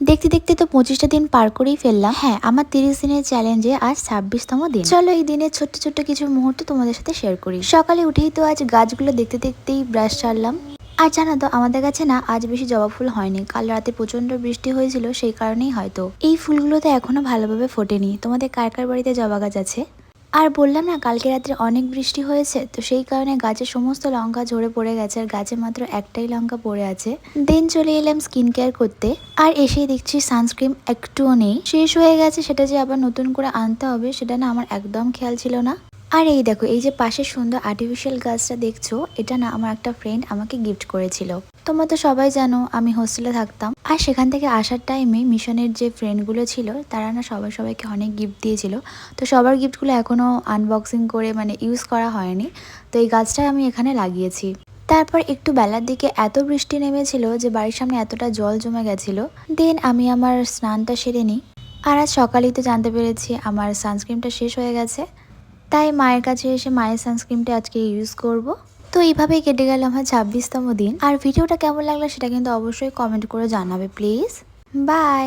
দেখতে দেখতে তো 25টা দিন পার করেই ফেললাম। হ্যাঁ, আমার 30 দিনের চ্যালেঞ্জে আজ 26তম দিন। চলো এই দিনের ছোট্ট ছোট্ট কিছু মুহূর্ত তোমাদের সাথে শেয়ার করি। সকালে উঠেই তো আজ গাছগুলো দেখতে দেখতেই ব্রাশ ছাড়লাম। আর জানো তো আমাদের কাছে না আজ বেশি জবা ফুল হয়নি, কাল রাতে প্রচন্ড বৃষ্টি হয়েছিল, সেই কারণেই হয়তো এই ফুলগুলোতে এখনো ভালোভাবে ফোটেনি। তোমাদের কার কার বাড়িতে জবা গাছ আছে? আর বললাম না কালকে রাত্রে অনেক বৃষ্টি হয়েছে, তো সেই কারণে গাছের সমস্ত লঙ্কা ঝরে পড়ে গেছে আর গাছে মাত্র একটাই লঙ্কা পড়ে আছে। দেন চলে এলাম স্কিন কেয়ার করতে, আর এসেই দেখছি সানস্ক্রিন একটুও নেই, শেষ হয়ে গেছে। সেটা যে আবার নতুন করে আনতে হবে সেটা না আমার একদম খেয়াল ছিল না। আর এই দেখো এই যে পাশে সুন্দর আর্টিফিশিয়াল গাছটা দেখছো, এটা না আমার একটা ফ্রেন্ড আমাকে গিফট করেছিল। তোমরা তো সবাই জানো আমি হোস্টেলে থাকতাম, আর সেখান থেকে আসার টাইমে মিশনের যে ফ্রেন্ডগুলো ছিল তারা না সবাইকে অনেক গিফট দিয়েছিল। তো সবার গিফটগুলো এখনও আনবক্সিং করে মানে ইউজ করা হয়নি। তো এই গাছটা আমি এখানে লাগিয়েছি। তারপর একটু বেলার দিকে এত বৃষ্টি নেমেছিল যে বাড়ির সামনে এতটা জল জমে গেছিল। দেন আমি আমার স্নানটা সেরে নিই। আর আজ সকালেই তো জানতে পেরেছি আমার সানস্ক্রিনটা শেষ হয়ে গেছে, তাই মায়ের কাছে এসে মায়ের সানস্ক্রিনটা আজকে ইউজ করব। তো এইভাবেই কেটে গেল আমার 26তম দিন। আর ভিডিওটা কেমন লাগলো সেটা কিন্তু অবশ্যই কমেন্ট করে জানাবে প্লিজ। বাই।